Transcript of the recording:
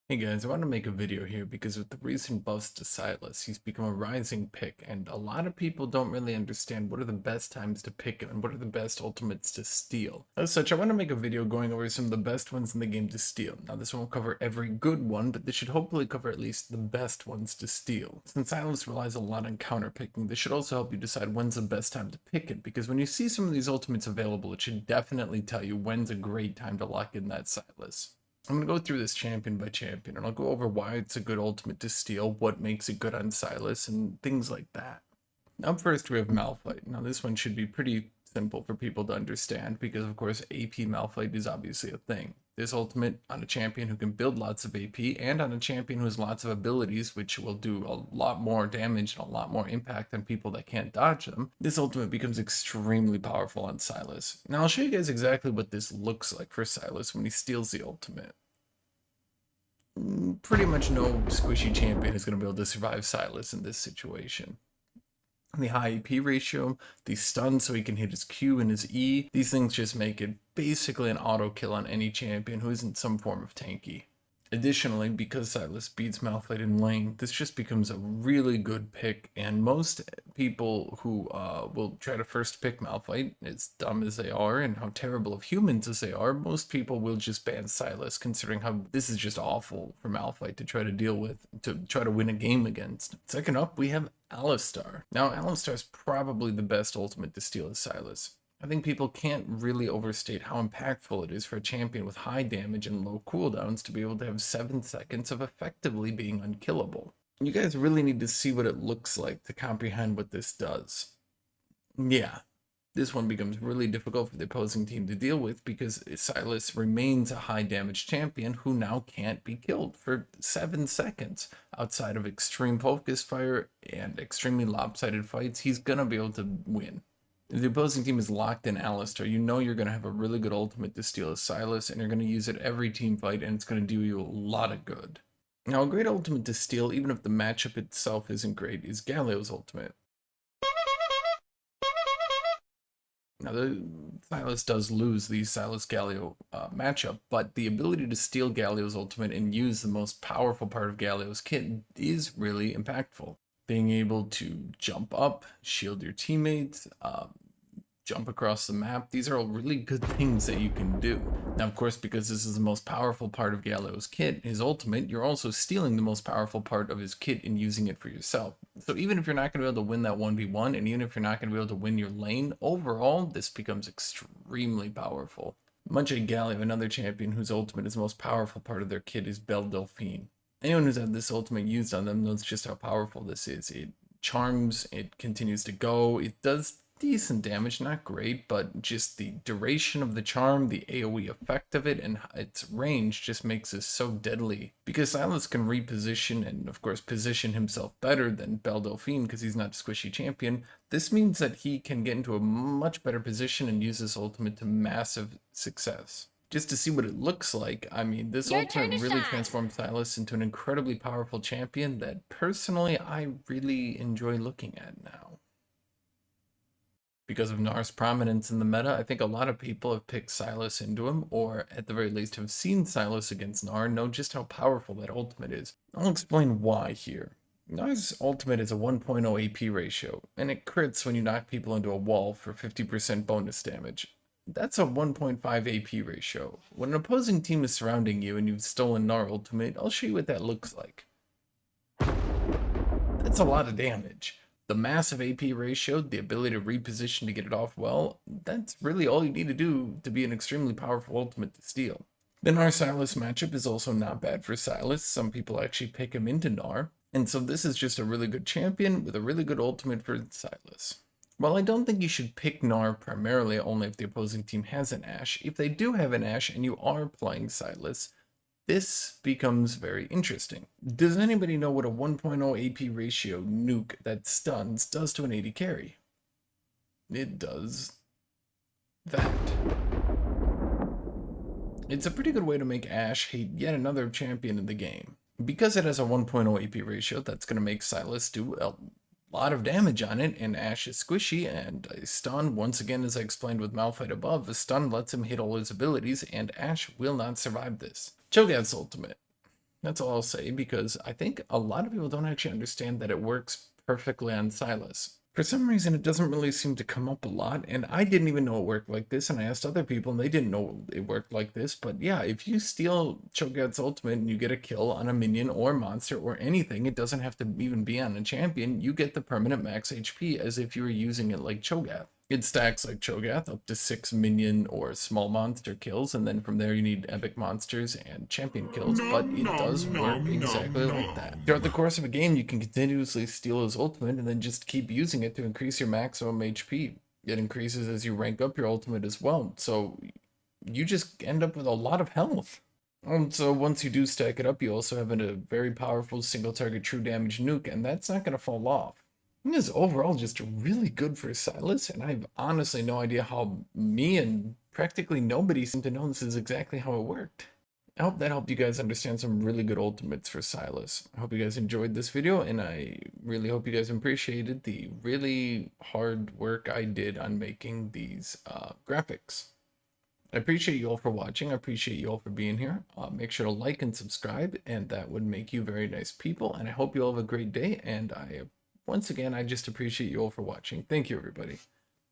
Hey guys, I want to make a video here because with the recent buffs to Sylas, he's become a rising pick, and a lot of people don't really understand what are the best times to pick him and what are the best ultimates to steal. As such, I want to make a video going over some of the best ones in the game to steal. Now this won't cover every good one, but this should hopefully cover at least the best ones to steal. Since Sylas relies a lot on counter picking, this should also help you decide when's the best time to pick it, because when you see some of these ultimates available, it should definitely tell you when's a great time to lock in that Sylas. I'm going to go through this champion by champion, and I'll go over why it's a good ultimate to steal, what makes it good on Sylas, and things like that. Up first, we have Malphite. Now, this one should be pretty simple for people to understand, because of course, AP Malphite is obviously a thing. This ultimate on a champion who can build lots of AP, and on a champion who has lots of abilities, which will do a lot more damage and a lot more impact on people that can't dodge them, this ultimate becomes extremely powerful on Sylas. Now, I'll show you guys exactly what this looks like for Sylas when he steals the ultimate. Pretty much no squishy champion is going to be able to survive Sylas in this situation. The high AP ratio, the stun so he can hit his Q and his E, these things just make it basically an auto kill on any champion who isn't some form of tanky. Additionally, because Sylas beats Malphite in lane, this just becomes a really good pick, and most people who will try to first pick Malphite, as dumb as they are and how terrible of humans as they are, most people will just ban Sylas, considering how this is just awful for Malphite to try to deal with, to try to win a game against. Second up, we have Alistar. Now, Alistar is probably the best ultimate to steal as Sylas. I think people can't really overstate how impactful it is for a champion with high damage and low cooldowns to be able to have 7 seconds of effectively being unkillable. You guys really need to see what it looks like to comprehend what this does. Yeah, this one becomes really difficult for the opposing team to deal with because Sylas remains a high damage champion who now can't be killed for 7 seconds. Outside of extreme focus fire and extremely lopsided fights, he's gonna be able to win. If the opposing team is locked in Alistar, you know you're going to have a really good ultimate to steal as Sylas, and you're going to use it every team fight, and it's going to do you a lot of good. Now, a great ultimate to steal, even if the matchup itself isn't great, is Galio's ultimate. Now, the Sylas does lose the Sylas-Galio matchup, but the ability to steal Galio's ultimate and use the most powerful part of Galio's kit is really impactful. Being able to jump up, shield your teammates, jump across the map, these are all really good things that you can do. Now, of course, because this is the most powerful part of Galio's kit, his ultimate, you're also stealing the most powerful part of his kit and using it for yourself. So even if you're not going to be able to win that 1v1, and even if you're not going to be able to win your lane, overall, this becomes extremely powerful. Much like Galio, another champion whose ultimate is the most powerful part of their kit is Belle Delphine. Anyone who's had this ultimate used on them knows just how powerful this is. It charms, it continues to go, it does decent damage, not great, but just the duration of the charm, the AoE effect of it, and its range just makes this so deadly. Because Sylas can reposition and, of course, position himself better than Belle Delphine because he's not a squishy champion, this means that he can get into a much better position and use this ultimate to massive success. Just to see what it looks like, I mean, this ultimate really transformed Sylas into an incredibly powerful champion that personally I really enjoy looking at now. Because of Gnar's prominence in the meta, I think a lot of people have picked Sylas into him, or at the very least have seen Sylas against Gnar and know just how powerful that ultimate is. I'll explain why here. Gnar's ultimate is a 1.0 AP ratio, and it crits when you knock people into a wall for 50% bonus damage. That's a 1.5 AP ratio. When an opposing team is surrounding you and you've stolen Gnar ultimate, I'll show you what that looks like. That's a lot of damage. The massive AP ratio, the ability to reposition to get it off well, that's really all you need to do to be an extremely powerful ultimate to steal. The Gnar Sylas matchup is also not bad for Sylas. Some people actually pick him into Gnar, and so this is just a really good champion with a really good ultimate for Sylas. While I don't think you should pick Gnar primarily only if the opposing team has an Ashe, if they do have an Ashe and you are playing Sylas, this becomes very interesting. Does anybody know what a 1.0 AP ratio nuke that stuns does to an AD carry? It does that. It's a pretty good way to make Ashe hate yet another champion in the game. Because it has a 1.0 AP ratio, that's going to make Sylas do a lot of damage on it, and Ashe is squishy, and a stun, once again as I explained with Malphite above, a stun lets him hit all his abilities, and Ashe will not survive this. Cho'gath's ultimate. That's all I'll say, because I think a lot of people don't actually understand that it works perfectly on Sylas. For some reason, it doesn't really seem to come up a lot, and I didn't even know it worked like this, and I asked other people, and they didn't know it worked like this. But yeah, if you steal Cho'gath's ultimate and you get a kill on a minion or monster or anything, it doesn't have to even be on a champion, you get the permanent max HP as if you were using it like Cho'gath. It stacks like Cho'gath up to 6 minion or small monster kills, and then from there you need epic monsters and champion kills, but it does work exactly like that. Throughout the course of a game, you can continuously steal his ultimate and then just keep using it to increase your maximum HP. It increases as you rank up your ultimate as well, so you just end up with a lot of health. So once you do stack it up, you also have a very powerful single target true damage nuke, and that's not going to fall off. It is overall just really good for Sylas, and I have honestly no idea how me and practically nobody seem to know this is exactly how it worked. I hope that helped you guys understand some really good ultimates for Sylas. I hope you guys enjoyed this video, and I really hope you guys appreciated the really hard work I did on making these graphics. I appreciate you all for watching. I appreciate you all for being here. Make sure to like and subscribe, and that would make you very nice people. And I hope you all have a great day. And once again, I just appreciate you all for watching. Thank you, everybody.